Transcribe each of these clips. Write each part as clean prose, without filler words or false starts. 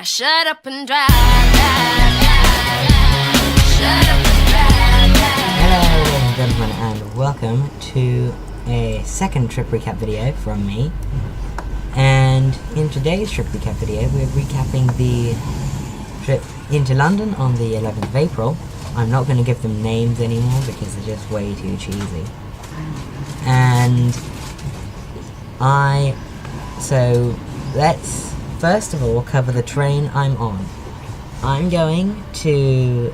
Now shut up and drive, drive, drive, drive. Shut up and drive, drive. Hello ladies and gentlemen, and welcome to a second trip recap video from me. And in today's trip recap video, we're recapping the trip into London on the 11th of April. I'm not going to give them names anymore because they're just way too cheesy. And so let's first of all cover the train I'm on. I'm going to,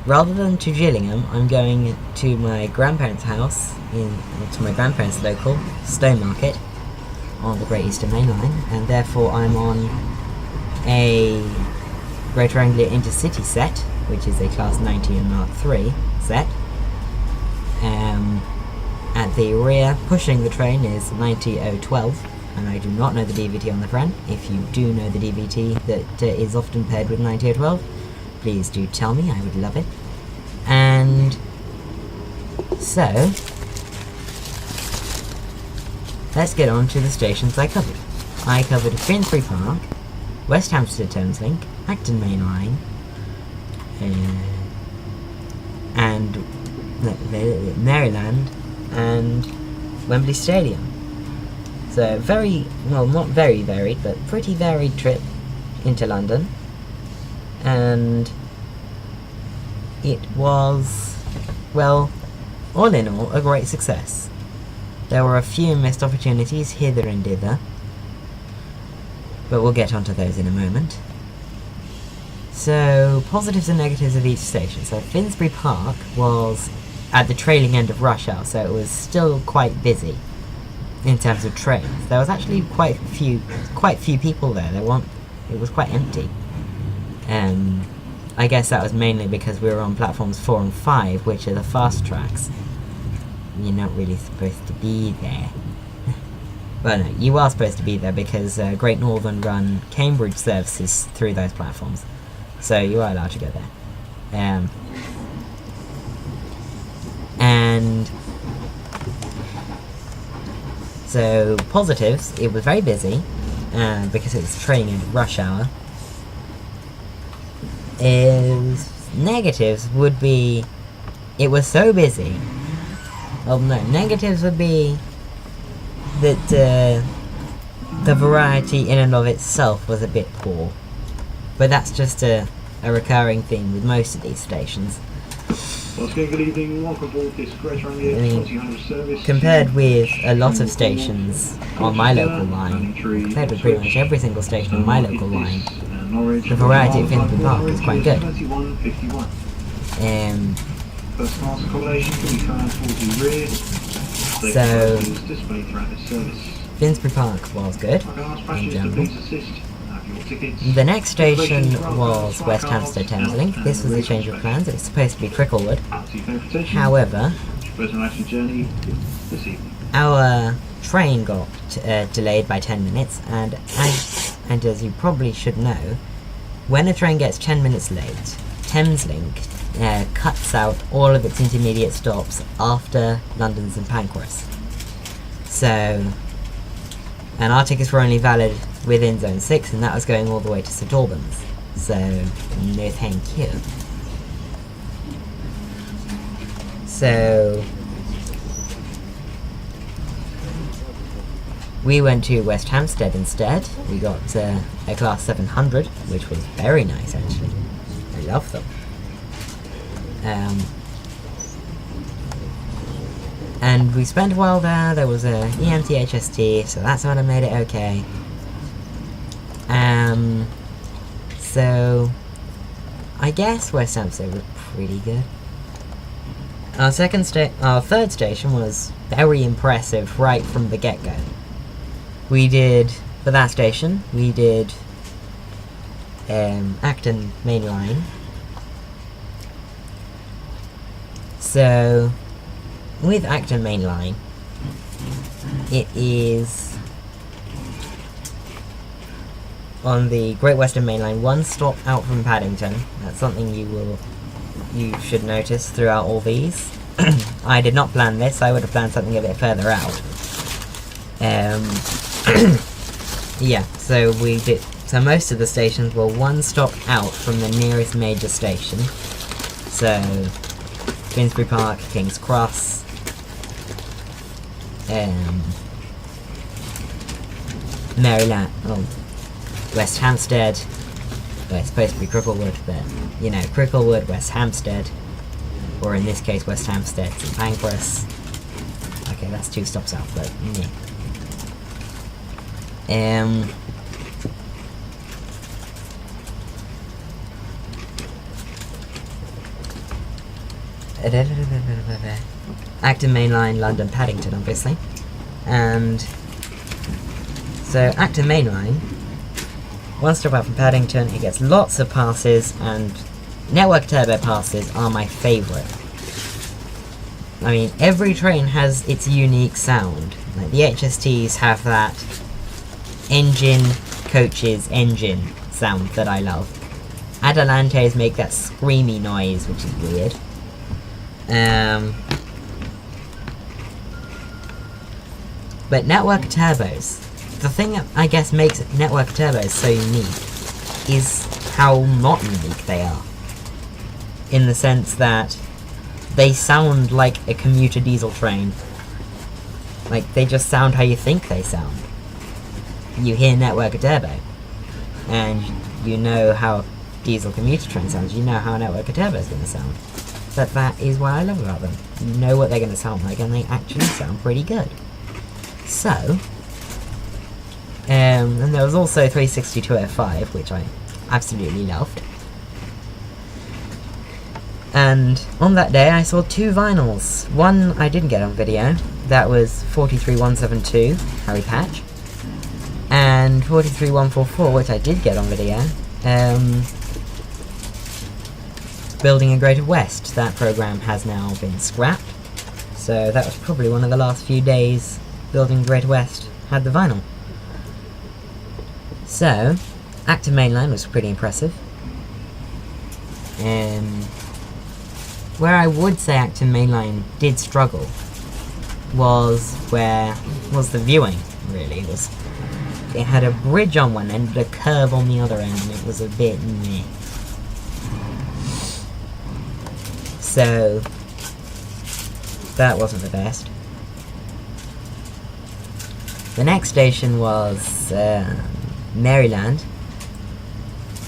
rather than to Gillingham, I'm going to my grandparents' house, to my grandparents' local, Stowmarket, on the Great Eastern Main Line, and therefore I'm on a Greater Anglia Intercity set, which is a Class 90 and Mark III set. At the rear, pushing the train, is 90012, and I do not know the DVT on the front. If you do know the DVT that is often paired with 90012, please do tell me, I would love it. And so, let's get on to the stations I covered. I covered Finsbury Park, West Hampstead Thameslink, Acton Mainline, and Maryland, and Wembley Stadium. So not very varied, but pretty varied trip into London. And it was, well, all in all, a great success. There were a few missed opportunities hither and thither, but we'll get onto those in a moment. So, positives and negatives of each station. So Finsbury Park was at the trailing end of rush hour, so it was still quite busy in terms of trains. There was actually quite few people there. It was quite empty. I guess that was mainly because we were on platforms 4 and 5, which are the fast tracks. You're not really supposed to be there. Well, no, you are supposed to be there because Great Northern run Cambridge services through those platforms. So you are allowed to go there. And so positives, it was very busy because it was training in rush hour. Negatives would be it was so busy. Well, no, negatives would be that the variety in and of itself was a bit poor. But that's just a recurring theme with most of these stations. Good evening, welcome aboard this Greater Anglia 2000 service. Compared with a lot of stations on my local line, compared with pretty much every single station on my local line, the variety at Finsbury Park is quite good. First class accommodation can be found towards the rear. So, Displayed throughout this service. Finsbury Park was good I can ask in passengers to general. please assist. Have your tickets. The next station was West Hampstead Thameslink. This was a change of plans. It was supposed to be Cricklewood. However, journey this evening. our train got delayed by 10 minutes, and as you probably should know, when a train gets 10 minutes late, Thameslink cuts out all of its intermediate stops after London St Pancras. So, and our tickets were only valid within Zone 6, and that was going all the way to St Albans. So, no thank you. So, we went to West Hampstead instead. We got a Class 700, which was very nice actually. I love them. And we spent a while there. There was a EMTHST, so that sort of made it okay. So I guess West Hampstead was pretty good. Our third station was very impressive right from the get-go. For that station, we did Acton Mainline. So, with Acton Mainline, it is on the Great Western Main Line, one stop out from Paddington. That's something you should notice throughout all these. I did not plan this. I would have planned something a bit further out. Yeah, so we did So most of the stations were one stop out from the nearest major station. So Finsbury Park, King's Cross, Maryland, West Hampstead. Well, it's supposed to be Cricklewood, but you know, Cricklewood, West Hampstead, or in this case West Hampstead, St Pancras. Okay, that's 2 stops out, but yeah. Acton Mainline, London, Paddington, obviously. And so Acton Mainline, one stop out from Paddington, it gets lots of passes, and network turbo passes are my favourite. I mean, every train has its unique sound. Like the HSTs have that coach's engine sound that I love. Atalantes make that screamy noise, which is weird. But network turbos, the thing that I guess makes network turbos so unique is how not unique they are. In the sense that they sound like a commuter diesel train. Like, they just sound how you think they sound. You hear network turbo, and you know how a diesel commuter train sounds, you know how a network turbo is going to sound. But that is what I love about them. You know what they're going to sound like, and they actually sound pretty good. So, and there was also 36205, which I absolutely loved. And on that day I saw 2 vinyls. One I didn't get on video, that was 43172, Harry Patch, and 43144, which I did get on video, Building a Greater West. That program has now been scrapped, so that was probably one of the last few days Building Greater West had the vinyl. So, Acton Mainline was pretty impressive. Where I would say Acton Mainline did struggle was the viewing, really. It had a bridge on one end, but a curve on the other end, and it was a bit meh. So, that wasn't the best. The next station was Maryland,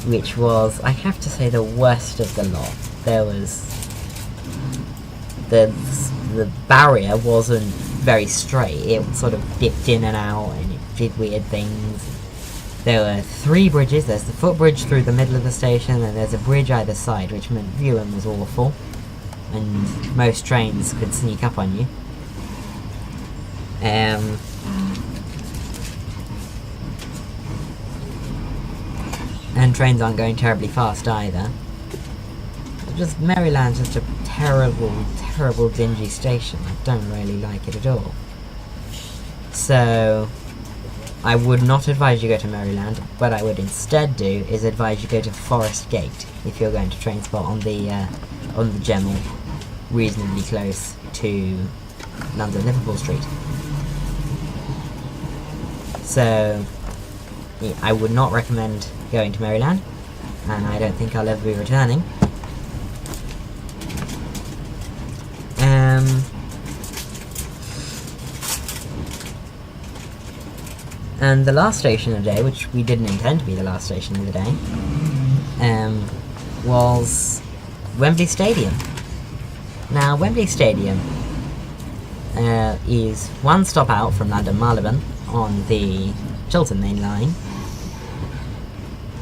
which was, I have to say, the worst of the lot. There was the barrier wasn't very straight. It sort of dipped in and out, and it did weird things. There were 3 bridges. There's the footbridge through the middle of the station, and there's a bridge either side, which meant viewing was awful, and most trains could sneak up on you. And trains aren't going terribly fast either. Just Maryland's just a terrible, terrible dingy station. I don't really like it at all. So, I would not advise you go to Maryland. What I would instead do is advise you go to Forest Gate if you're going to train spot on the Gemmell, reasonably close to London Liverpool Street. So, yeah, I would not recommend going to Maryland, and I don't think I'll ever be returning. And the last station of the day, which we didn't intend to be the last station of the day, was Wembley Stadium. Now, Wembley Stadium is one stop out from London Marylebone on the Chiltern Main Line,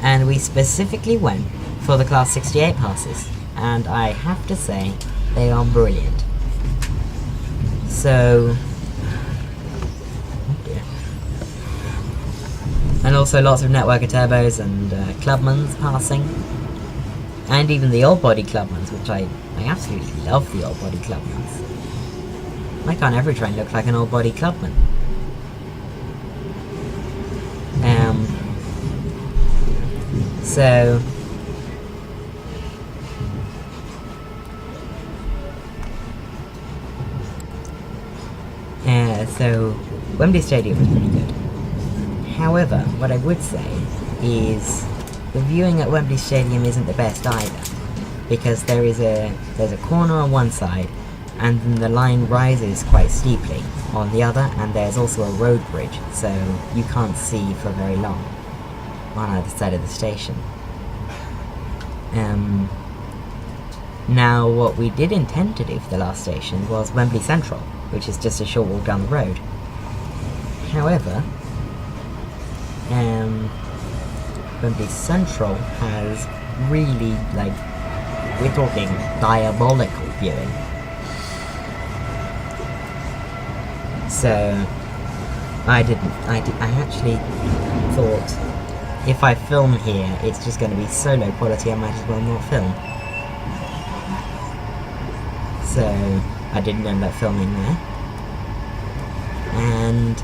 and we specifically went for the Class 68 passes, and I have to say, they are brilliant. So, and also lots of networker turbos and clubmans passing, and even the old body clubmans, which I absolutely love the old body clubmans. Why can't every train look like an old body clubman? So Wembley Stadium was pretty good. However, what I would say is the viewing at Wembley Stadium isn't the best either, because there's a corner on one side, and then the line rises quite steeply on the other, and there's also a road bridge, so you can't see for very long on either side of the station. Now, what we did intend to do for the last station was Wembley Central, which is just a short walk down the road. However, Wembley Central has really, like, we're talking diabolical viewing. So, I actually thought, if I film here, it's just going to be so low quality I might as well not film. So, I didn't end up filming there. And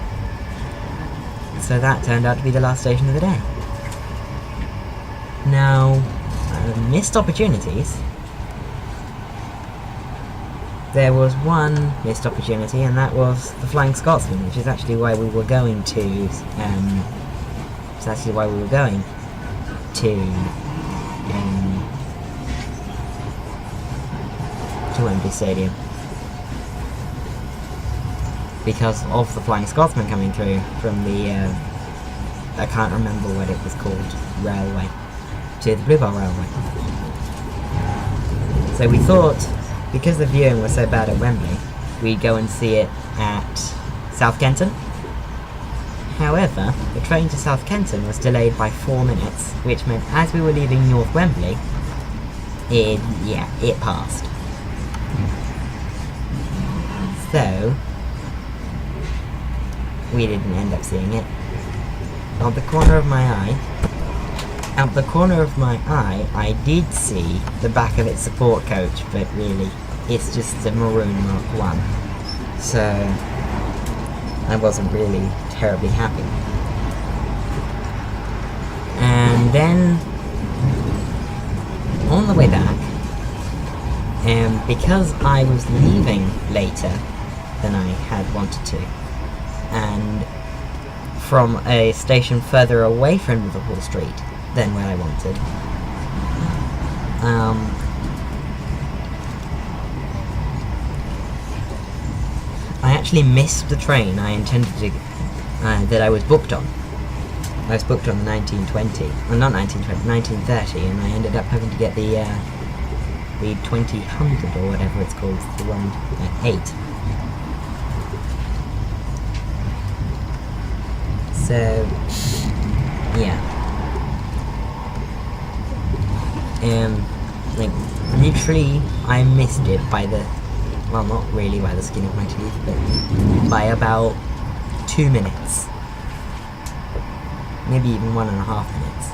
so that turned out to be the last station of the day. Now, missed opportunities. There was one missed opportunity, and that was the Flying Scotsman, which is actually why we were going to. It's actually why we were going to Wembley Stadium, because of the Flying Scotsman coming through from the I can't remember what it was called, railway, to the Blue Bell Railway. So we thought, because the viewing was so bad at Wembley, we'd go and see it at South Kenton. However, the train to South Kenton was delayed by 4 minutes, which meant as we were leaving North Wembley, it passed. So, we didn't end up seeing it. Out the corner of my eye, I did see the back of its support coach, but really, it's just the maroon Mark 1. So, I wasn't really terribly happy. And then, on the way back, because I was leaving later than I had wanted to, and from a station further away from Liverpool Street than where I wanted, I actually missed the train I intended to, that I was booked on. I was booked on the 1920, well, not 1920, 1930, and I ended up having to get the 2000 or whatever it's called, the one at 8. So, yeah. Like, literally, I missed it by the, well, not really by the skin of my teeth, but by about 2 minutes. Maybe even 1.5 minutes.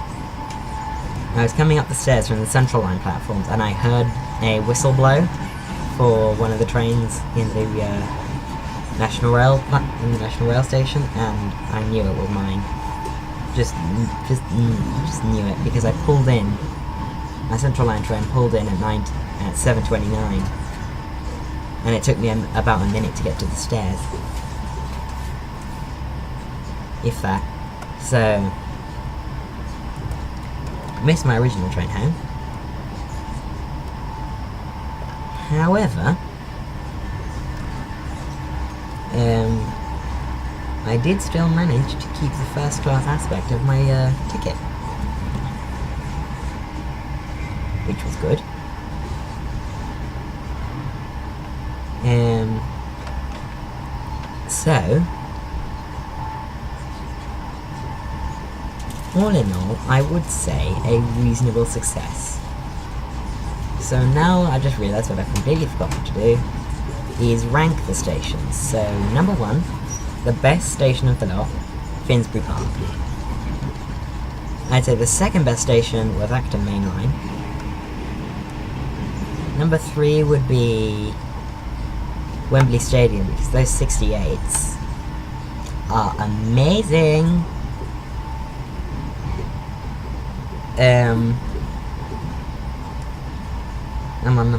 I was coming up the stairs from the Central Line platforms, and I heard a whistle blow for one of the trains in the National Rail station, and I knew it was mine. Just knew it, because I pulled in. My Central Line train pulled in at 7:29, and it took me about a minute to get to the stairs, if that. So, missed my original train home. However, I did still manage to keep the first class aspect of my ticket, which was good. So, all in all, I would say a reasonable success. So now I just realised what I completely forgot to do, is rank the stations. So, number 1, the best station of the lot, Finsbury Park. I'd say the second best station was Acton Mainline. Number 3 would be Wembley Stadium, because those 68s are amazing. And on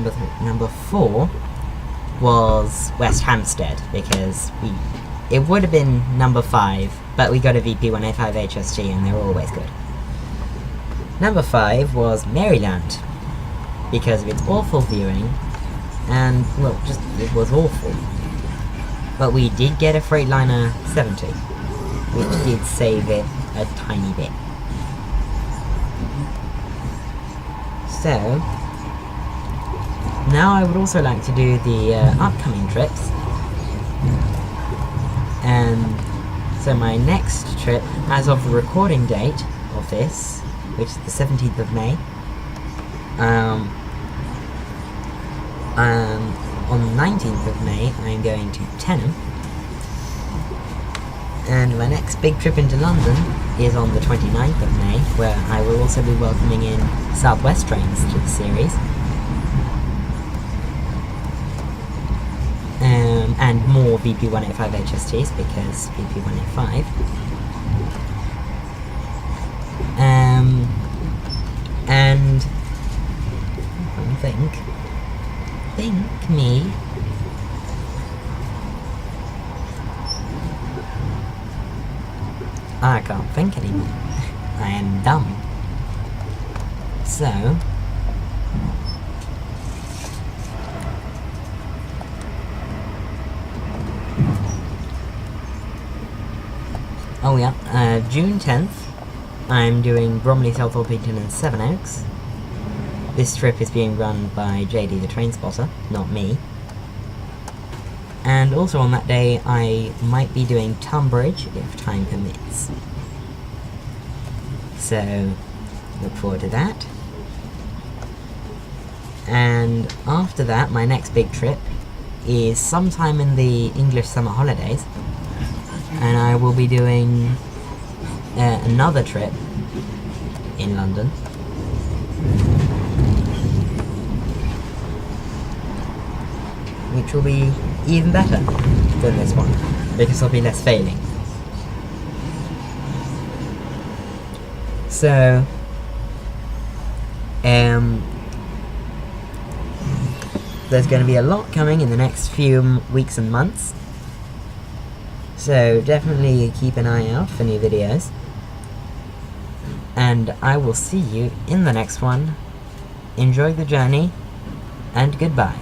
number 4 was West Hampstead, because it would have been number 5, but we got a VP185 HST and they were always good. Number 5 was Maryland, because of its awful viewing, and, well, just, it was awful. But we did get a Freightliner 70, which did save it a tiny bit. So, now I would also like to do the upcoming trips. And so my next trip, as of the recording date of this, which is the 17th of May, on the 19th of May, I'm going to Tenham. And my next big trip into London is on the 29th of May, where I will also be welcoming in Southwest trains to the series. And more VP185 HSTs, because VP185. And think me. I can't think anymore. I am dumb. So, oh yeah, June 10th, I'm doing Bromley, South Orpington and Sevenoaks. This trip is being run by JD the Train Spotter, not me. And also on that day, I might be doing Tunbridge, if time permits. So, look forward to that. And after that, my next big trip is sometime in the English summer holidays. And I will be doing another trip in London. Which will be even better than this one, because there'll be less failing. So, there's going to be a lot coming in the next few weeks and months. So definitely keep an eye out for new videos. And I will see you in the next one. Enjoy the journey, and goodbye.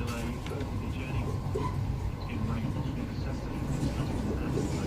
delay further the journey. It's been running approximately 70 minutes.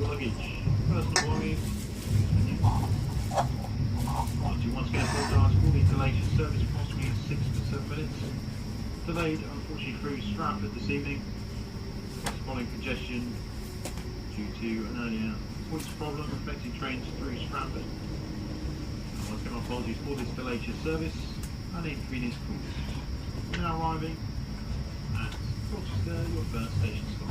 luggage, personal belongings. Once you once again apologise for the delay to service, approximately 6 to 7 minutes. Delayed, unfortunately, through Stratford this evening. Following congestion due to an earlier points problem affecting trains through Stratford. Once again, apologies for this delay to service and inconvenience caused. We're now arriving at Colchester, your first station stop.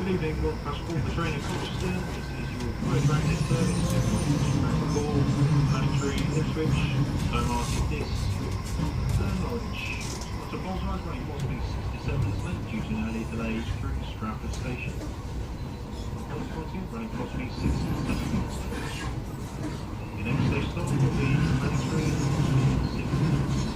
Good evening, welcome to Passport the train in Colchester. This is your first transit service. Ball, Finsbury, Ipswich, Stowmarket, this, and Norwich. Not to apologise, running approximately 67 minutes late due to an early delay through Stratford station. Running approximately 67 minutes late. Your next station stop will be Finsbury, 6 minutes.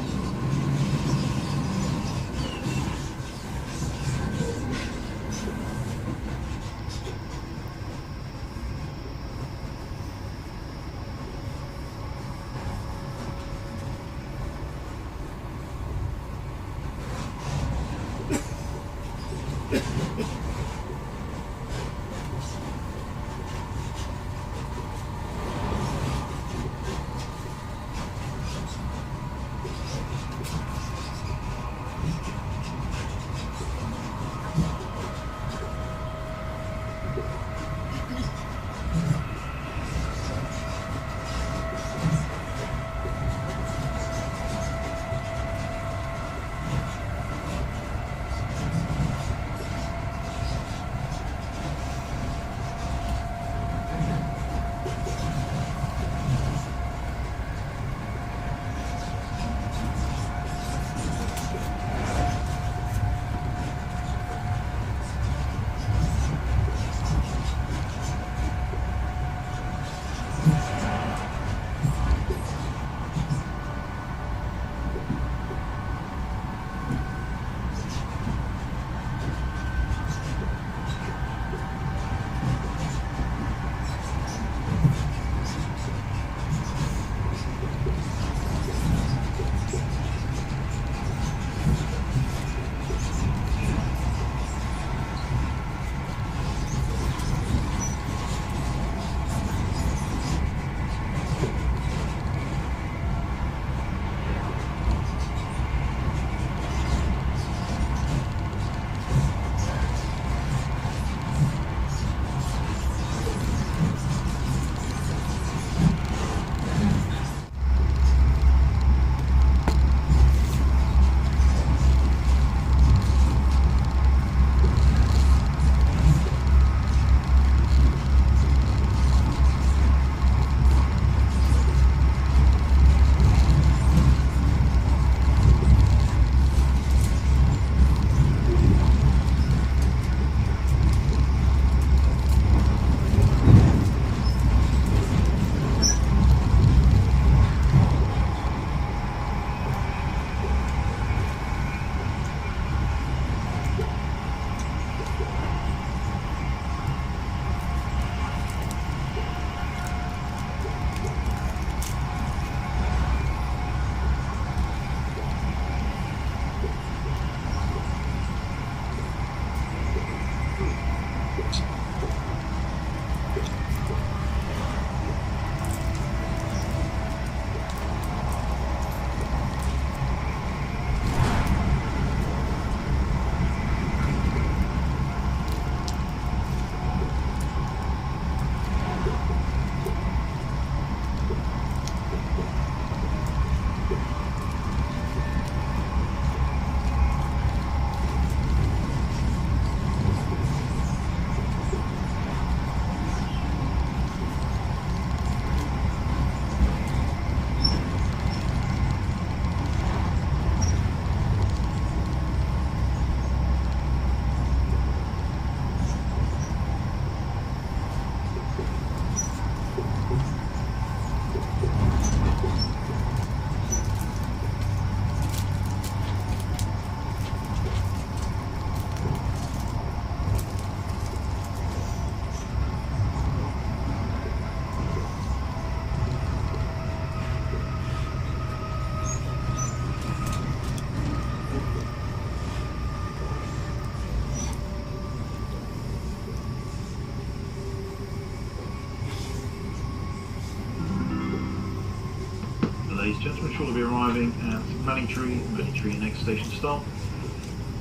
Ladies and gentlemen, shortly be arriving at Mainline, next station stop.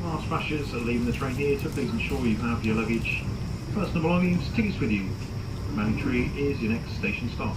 Last passengers are leaving the train here, so please ensure you have your luggage, personal belongings, tickets with you. Mainline is your next station stop.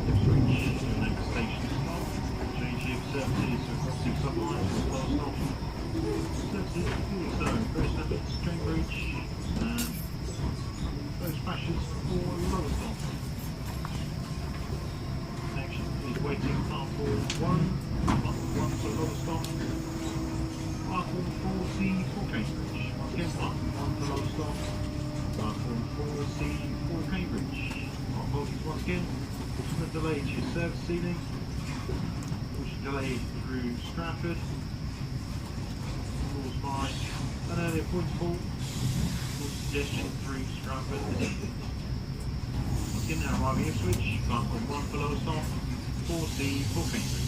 Ipswich, your next station stop. Change your services across 6 sublines as well stop. Services so first up it's Cambridge and first flashes for lower stop. Next is waiting platform 1 for lower stop. Platform 4C for Cambridge. Once again, platform 1 for lower stop. Platform 4C for Cambridge. Apologies once again. The delay to your service ceiling. Push delay through Stratford. Caused by an earlier point fault. Suggestion through Stratford. Once again, now arriving Ipswich. Platform 1 for lower stop. 4C for Cambridge.